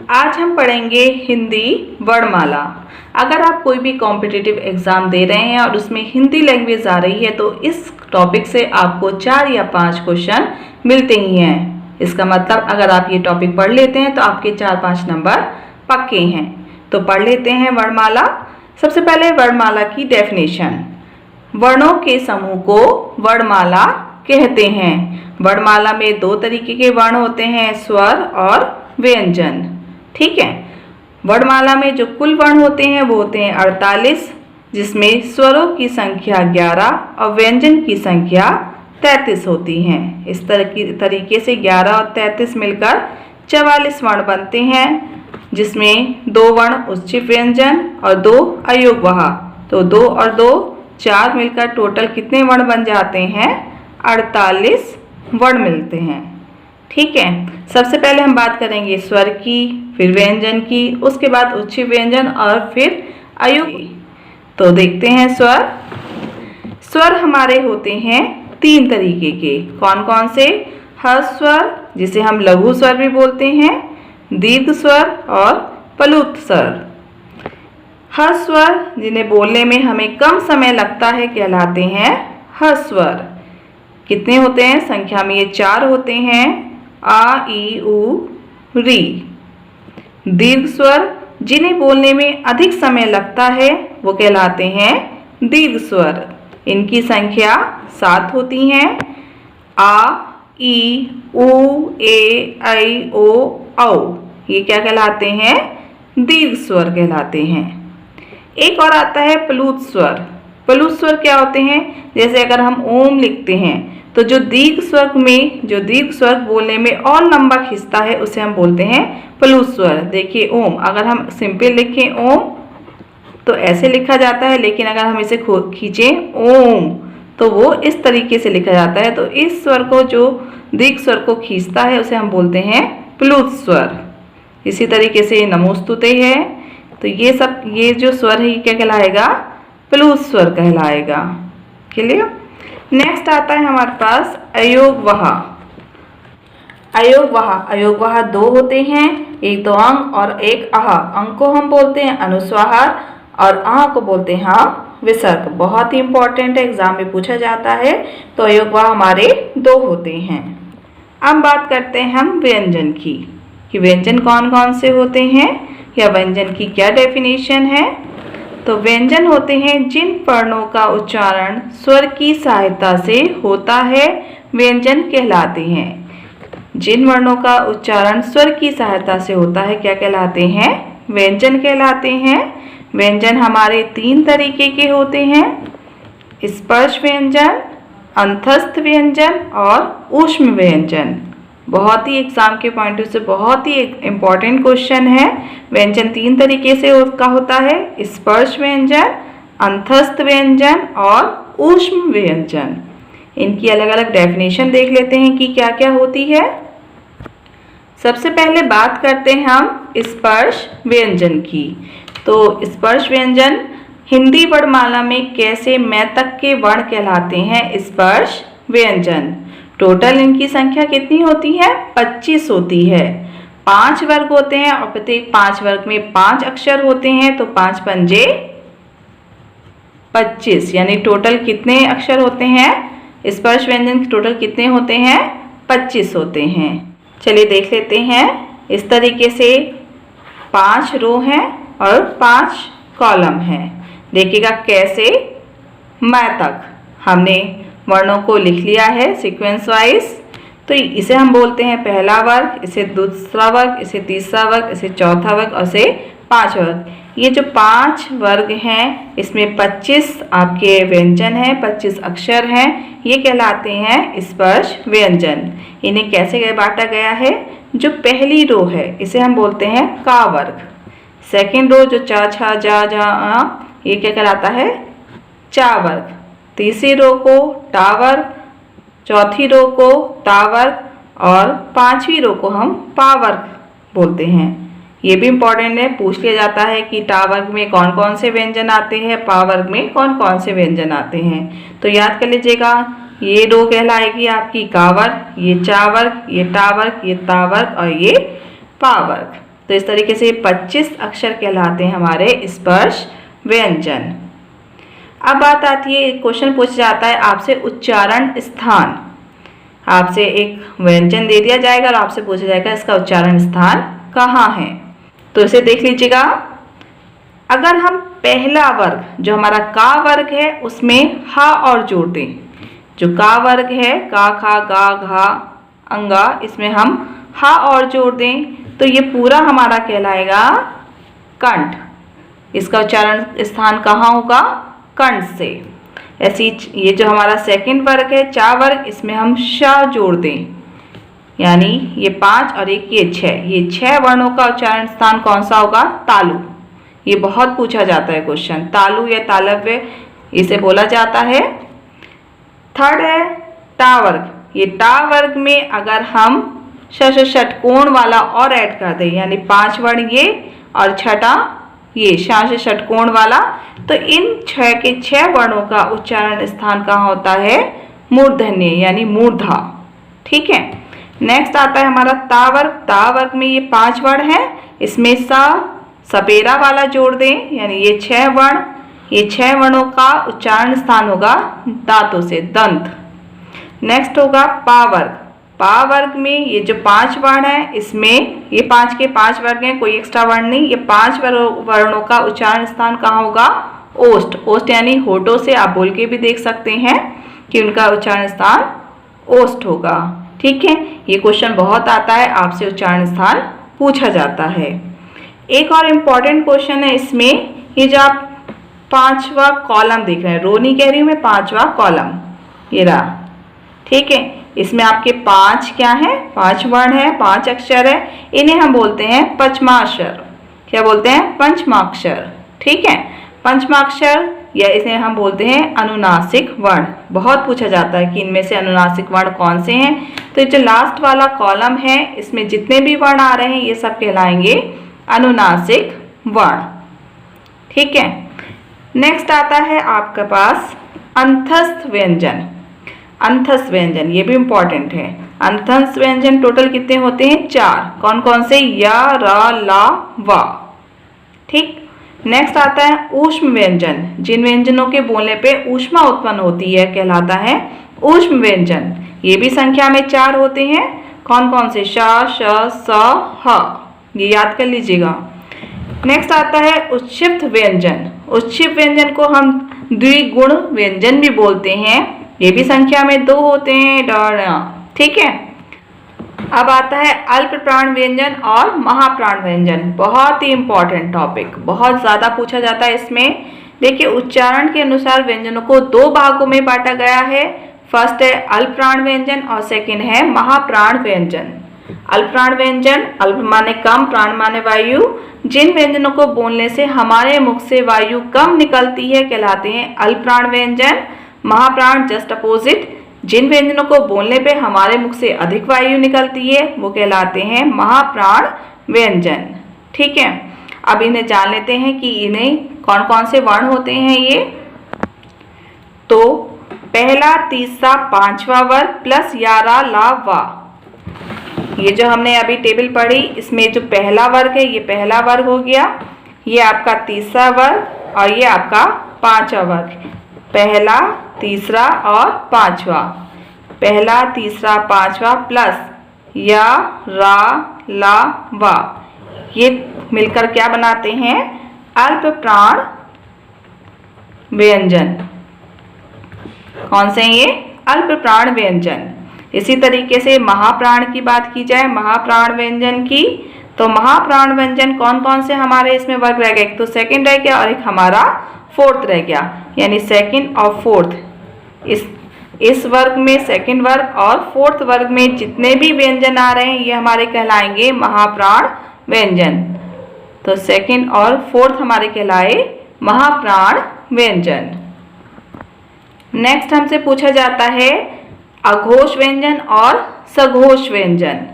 आज हम पढ़ेंगे हिंदी वर्णमाला। अगर आप कोई भी कॉम्पिटिटिव एग्ज़ाम दे रहे हैं और उसमें हिंदी लैंग्वेज आ रही है तो इस टॉपिक से आपको 4 या 5 क्वेश्चन मिलते ही हैं। इसका मतलब अगर आप ये टॉपिक पढ़ लेते हैं तो आपके 4-5 नंबर पक्के हैं। तो पढ़ लेते हैं वर्णमाला। सबसे पहले वर्णमाला की डेफिनेशन। वर्णों के समूह को वर्णमाला कहते हैं। वर्णमाला में 2 तरीके के वर्ण होते हैं, स्वर और व्यंजन। ठीक है। वर्णमाला में जो कुल वर्ण होते हैं वो होते हैं 48, जिसमें स्वरों की संख्या 11 और व्यंजन की संख्या 33 होती हैं। इस तरीके से 11 और 33 मिलकर 44 वर्ण बनते हैं, जिसमें 2 वर्ण उच्चित व्यंजन और 2 अयोगवाह। तो 2 और 2 4 मिलकर टोटल कितने वर्ण बन जाते हैं? 48 वर्ण मिलते हैं। ठीक है। सबसे पहले हम बात करेंगे स्वर की, फिर व्यंजन की, उसके बाद उच्चित व्यंजन और फिर अयुग। तो देखते हैं स्वर। स्वर हमारे होते हैं 3 तरीके के। कौन कौन से? ह्रस्व स्वर, जिसे हम लघु स्वर भी बोलते हैं, दीर्घ स्वर और प्लुत स्वर। ह्रस्व स्वर जिन्हें बोलने में हमें कम समय लगता है कहलाते हैं ह्रस्व स्वर। कितने होते हैं? संख्या में ये 4 होते हैं, आ, ई, उ, री। दीर्घ स्वर जिन्हें बोलने में अधिक समय लगता है वो कहलाते हैं दीर्घ स्वर। इनकी संख्या 7 होती हैं, आ, ई, उ, ए, ऐ, ओ, औ। ये क्या कहलाते हैं? दीर्घ स्वर कहलाते हैं। एक और आता है प्लुत स्वर। प्लुत स्वर क्या होते हैं? जैसे अगर हम ओम लिखते हैं तो जो दीर्घ स्वर बोलने में और लंबा खिंचता है उसे हम बोलते हैं प्लुत स्वर। देखिए ओम, अगर हम सिंपल लिखें ओम तो ऐसे लिखा जाता है, लेकिन अगर हम इसे खींचें ओम तो वो इस तरीके से लिखा जाता है। तो इस स्वर को, जो दीर्घ स्वर को खींचता है, उसे हम बोलते हैं प्लुत स्वर। इसी तरीके से नमोस्तुते है, तो ये जो स्वर है ये क्या कहलाएगा? प्लुत स्वर कहलाएगा। क्लियर? नेक्स्ट आता है हमारे पास अयोगवाह। अयोगवाह 2 होते हैं, एक तो अंग और एक आह। अंग को हम बोलते हैं अनुस्वार और आह को बोलते हैं हम विसर्ग। बहुत ही इंपॉर्टेंट है, एग्जाम में पूछा जाता है। तो अयोगवाह हमारे 2 होते हैं। अब बात करते हैं हम व्यंजन की, कि व्यंजन कौन कौन से होते हैं या व्यंजन की क्या डेफिनेशन है। तो व्यंजन होते हैं जिन वर्णों का उच्चारण स्वर की सहायता से होता है, व्यंजन कहलाते हैं। जिन वर्णों का उच्चारण स्वर की सहायता से होता है क्या कहलाते हैं? व्यंजन कहलाते हैं। व्यंजन हमारे 3 तरीके के होते हैं, स्पर्श व्यंजन, अंतस्थ व्यंजन और ऊष्म व्यंजन। बहुत ही एग्जाम के पॉइंट ऑफ से बहुत ही इम्पॉर्टेंट क्वेश्चन है। व्यंजन 3 तरीके से का होता है, स्पर्श व्यंजन, अंतस्थ व्यंजन और ऊष्म व्यंजन। इनकी अलग अलग डेफिनेशन देख लेते हैं कि क्या क्या होती है। सबसे पहले बात करते हैं हम स्पर्श व्यंजन की। तो स्पर्श व्यंजन हिंदी वर्णमाला में कैसे मैं तक के वर्ण कहलाते हैं स्पर्श व्यंजन। टोटल इनकी संख्या कितनी होती है? 25 होती है। 5 वर्ग होते हैं और प्रत्येक 5 वर्ग में 5 अक्षर होते हैं, तो 5 पंजे 25, यानी टोटल कितने अक्षर होते हैं? स्पर्श व्यंजन के टोटल कितने होते हैं? 25 होते हैं। चलिए देख लेते हैं। इस तरीके से 5 रो हैं और 5 कॉलम हैं। देखिएगा कैसे मैं तक हमने वर्णों को लिख लिया है सीक्वेंस वाइज। तो इसे हम बोलते हैं पहला वर्ग, इसे दूसरा वर्ग, इसे तीसरा वर्ग, इसे चौथा वर्ग और इसे 5 वर्ग। ये जो 5 वर्ग हैं इसमें 25 आपके व्यंजन हैं, 25 अक्षर हैं। ये कहलाते हैं स्पर्श व्यंजन। इन्हें कैसे बांटा गया है? जो पहली रो है इसे हम बोलते हैं का वर्ग। सेकेंड रो जो चा, छा, जा, जा, आ, ये क्या कहलाता है? चा वर्ग। तीसरी रो को टा वर्ग, चौथी रो को ता वर्ग और 5वीं रो को हम पा वर्ग बोलते हैं। ये भी इम्पोर्टेंट है, पूछ लिया जाता है कि टा वर्ग में कौन कौन से व्यंजन आते हैं, पा वर्ग में कौन कौन से व्यंजन आते हैं। तो याद कर लीजिएगा, ये रो कहलाएगी आपकी का वर्ग, ये चा वर्ग, ये टा वर्ग, ये ता वर्ग और ये पा वर्ग। तो इस तरीके से 25 अक्षर कहलाते हैं हमारे स्पर्श व्यंजन। अब बात आती है, क्वेश्चन पूछा जाता है आपसे उच्चारण स्थान। आपसे एक व्यंजन दे दिया जाएगा और आपसे पूछा जाएगा इसका उच्चारण स्थान कहाँ है। तो इसे देख लीजिएगा। अगर हम पहला वर्ग जो हमारा का वर्ग है उसमें हा और जोड़ दें, जो का वर्ग है का खा गा घा अंगा, इसमें हम हा और जोड़ दें तो ये पूरा हमारा कहलाएगा कंठ। इसका उच्चारण स्थान कहाँ होगा? कंठ से। ऐसी ये जो हमारा सेकंड वर्ग है चा वर्ग, इसमें हम श जोड़ दें, यानी ये 5 और एक ये 6, ये 6 वर्णों का उच्चारण स्थान कौन सा होगा? तालु। ये बहुत पूछा जाता है क्वेश्चन, तालु या तालव्य इसे बोला जाता है। थर्ड है टा वर्ग। ये टा वर्ग में अगर हम षटकोण वाला और ऐड कर दें, यानी 5 वर्ण ये और छठा ये षटकोण वाला, तो इन 6 के 6 वर्णों का उच्चारण स्थान कहाँ होता है? मूर्धन्य यानी मूर्धा। ठीक है। नेक्स्ट आता है हमारा ता वर्ग। ता वर्ग में ये 5 वर्ण है, इसमें सा सपेरा वाला जोड़ दें, यानी ये 6 वर्ण, ये 6 वर्णों का उच्चारण स्थान होगा दांतों से दंत। नेक्स्ट होगा पा वर्ग। पा वर्ग में ये जो 5 वर्ण है, इसमें ये 5 के 5 वर्ग हैं, कोई एक्स्ट्रा वर्ण नहीं। ये 5 वर्णों का उच्चारण स्थान कहाँ होगा? ओष्ठ। ओष्ठ यानी होठों से आप बोल के भी देख सकते हैं कि उनका उच्चारण स्थान ओष्ठ होगा। ठीक है। ये क्वेश्चन बहुत आता है, आपसे उच्चारण स्थान पूछा जाता है। एक और इम्पॉर्टेंट क्वेश्चन है इसमें, ये जो आप 5वां कॉलम देख रहे हैं, रो नहीं कह रही हूँ मैं, 5वां कॉलम ये रहा। ठीक है। इसमें आपके 5 क्या है? 5 वर्ण है, 5 अक्षर है, इन्हें हम बोलते हैं पंचमाक्षर। क्या बोलते हैं? पंचमाक्षर। ठीक है। पंचमाक्षर या इसे हम बोलते हैं अनुनासिक वर्ण। बहुत पूछा जाता है कि इनमें से अनुनासिक वर्ण कौन से हैं। तो ये जो लास्ट वाला कॉलम है, इसमें जितने भी वर्ण आ रहे हैं ये सब कहलाएंगे अनुनासिक वर्ण। ठीक है। नेक्स्ट आता है आपके पास अंतस्थ व्यंजन। अंतस्थ व्यंजन ये भी इंपॉर्टेंट है। अंतस्थ व्यंजन टोटल कितने होते हैं? 4। कौन कौन से? या, रा, ला, वा। ठीक। नेक्स्ट आता है ऊष्म व्यंजन। जिन व्यंजनों के बोलने पे ऊष्मा उत्पन्न होती है कहलाता है ऊष्म व्यंजन। ये भी संख्या में 4 होते हैं। कौन कौन से? श, श, स, ह। ये याद कर लीजिएगा। नेक्स्ट आता है उत्क्षिप्त व्यंजन। उत्क्षिप्त व्यंजन को हम द्विगुण व्यंजन भी बोलते हैं। ये भी संख्या में 2 होते हैं। ठीक है। अब आता है अल्प प्राण व्यंजन और महाप्राण व्यंजन। बहुत ही इंपॉर्टेंट टॉपिक, बहुत ज्यादा पूछा जाता है इसमें। देखिए उच्चारण के अनुसार व्यंजनों को 2 भागों में बांटा गया है। फर्स्ट है अल्प प्राण व्यंजन और सेकंड है महाप्राण व्यंजन। अल्प प्राण व्यंजन, अल्प माने कम, प्राण माने वायु। जिन व्यंजनों को बोलने से हमारे मुख से वायु कम निकलती है कहलाते हैं अल्प प्राण व्यंजन। महाप्राण जस्ट अपोजिट, जिन व्यंजनों को बोलने पे हमारे मुख से अधिक वायु निकलती है वो कहलाते हैं महाप्राण व्यंजन। ठीक है। अब इन्हें जान लेते हैं कि इन्हें कौन कौन से वर्ण होते हैं ये। तो पहला, तीसरा, 5वां वर्ग प्लस या, रा, ला, वा। ये जो हमने अभी टेबल पढ़ी, इसमें जो पहला वर्ग है ये पहला वर्ग हो गया, ये आपका तीसरा वर्ग और ये आपका 5वां वर्ग। पहला, तीसरा और 5वां। पहला, तीसरा, 5वां प्लस या, रा, ला, वा, ये मिलकर क्या बनाते हैं? अल्प प्राण व्यंजन। कौन से हैं ये? अल्प प्राण व्यंजन। इसी तरीके से महाप्राण की बात की जाए, महाप्राण व्यंजन की, तो महाप्राण व्यंजन कौन कौन से हमारे इसमें वर्ग रह गए? एक तो सेकंड रह गया और एक हमारा फोर्थ रह गया, यानी सेकंड और फोर्थ। इस वर्ग में सेकंड वर्ग और फोर्थ वर्ग में जितने भी व्यंजन आ रहे हैं ये हमारे कहलाएंगे महाप्राण व्यंजन। तो सेकंड और फोर्थ हमारे कहलाए महाप्राण व्यंजन। नेक्स्ट हमसे पूछा जाता है अघोष व्यंजन और सघोष व्यंजन।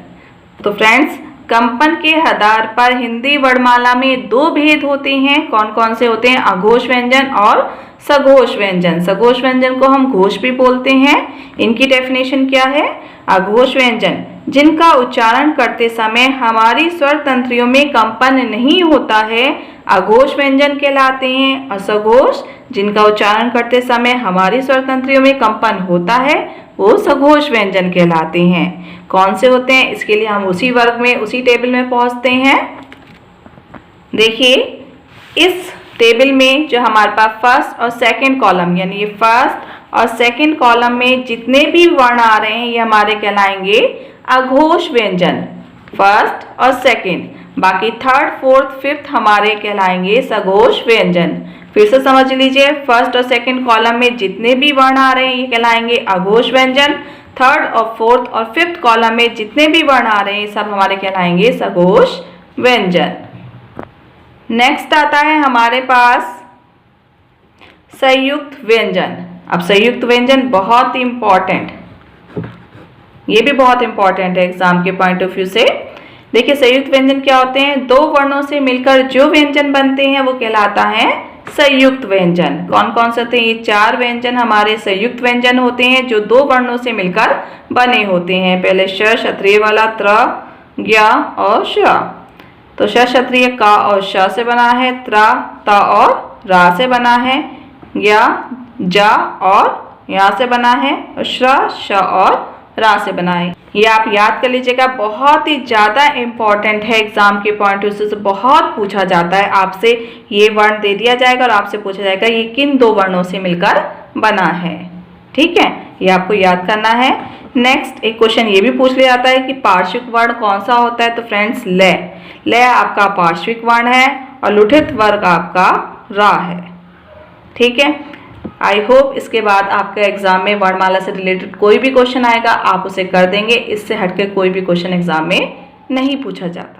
तो फ्रेंड्स, कंपन के आधार पर हिंदी वर्णमाला में 2 भेद होते हैं। कौन कौन से होते हैं? अघोष व्यंजन और सघोष व्यंजन। सघोष व्यंजन को हम घोष भी बोलते हैं। इनकी डेफिनेशन क्या है? अघोष व्यंजन जिनका उच्चारण करते समय हमारी स्वर तंत्रियों में कंपन नहीं होता है अघोष व्यंजन कहलाते हैं। असघोष जिनका उच्चारण करते समय हमारी स्वर तंत्रियों में कंपन होता है वो सघोष व्यंजन कहलाते हैं। कौन से होते हैं, इसके लिए हम उसी वर्ग में, उसी टेबल में पहुंचते हैं। देखिए इस टेबल में जो हमारे पास फर्स्ट और सेकंड कॉलम, यानी ये फर्स्ट और सेकंड कॉलम में जितने भी वर्ण आ रहे हैं ये हमारे कहलाएंगे अघोष व्यंजन, फर्स्ट और सेकंड। बाकी थर्ड, फोर्थ, फिफ्थ हमारे कहलाएंगे सघोष व्यंजन। फिर से समझ लीजिए, फर्स्ट और सेकंड कॉलम में जितने भी वर्ण आ रहे हैं ये कहलाएंगे अघोष व्यंजन। थर्ड और फोर्थ और फिफ्थ कॉलम में जितने भी वर्ण आ रहे हैं सब हमारे कहलाएंगे सघोष व्यंजन। नेक्स्ट आता है हमारे पास संयुक्त व्यंजन। अब संयुक्त व्यंजन बहुत इंपॉर्टेंट, ये भी बहुत इंपॉर्टेंट है एग्जाम के पॉइंट ऑफ व्यू से। देखिए संयुक्त व्यंजन क्या होते हैं, दो वर्णों से मिलकर जो व्यंजन बनते हैं वो कहलाता है संयुक्त व्यंजन। कौन कौन से होते हैं, ये 4 व्यंजन हमारे संयुक्त व्यंजन होते हैं जो दो वर्णों से मिलकर बने होते हैं। पहले श क्षत्रिय वाला, त्र, ज्ञ और श। तो श क्षत्रिय का और श से बना है, त्र त और रा से बना है, ज्ञ ज और यहाँ से बना है, और श्र श और रा से बना है। ये आप याद कर लीजिएगा, बहुत ही ज़्यादा इम्पॉर्टेंट है एग्जाम के पॉइंट ऑफ व्यू से, बहुत पूछा जाता है आपसे। ये वर्ण दे दिया जाएगा और आपसे पूछा जाएगा ये किन दो वर्णों से मिलकर बना है। ठीक है, ये आपको याद करना है। नेक्स्ट एक क्वेश्चन ये भी पूछ लिया जाता है कि पार्श्विक वर्ण कौन सा होता है, तो फ्रेंड्स ल आपका पार्श्विक वर्ण है और लुठित वर्ग आपका रा है। ठीक है, आई होप इसके बाद आपके एग्जाम में वर्णमाला से रिलेटेड कोई भी क्वेश्चन आएगा आप उसे कर देंगे। इससे हटकर कोई भी क्वेश्चन एग्जाम में नहीं पूछा जाता।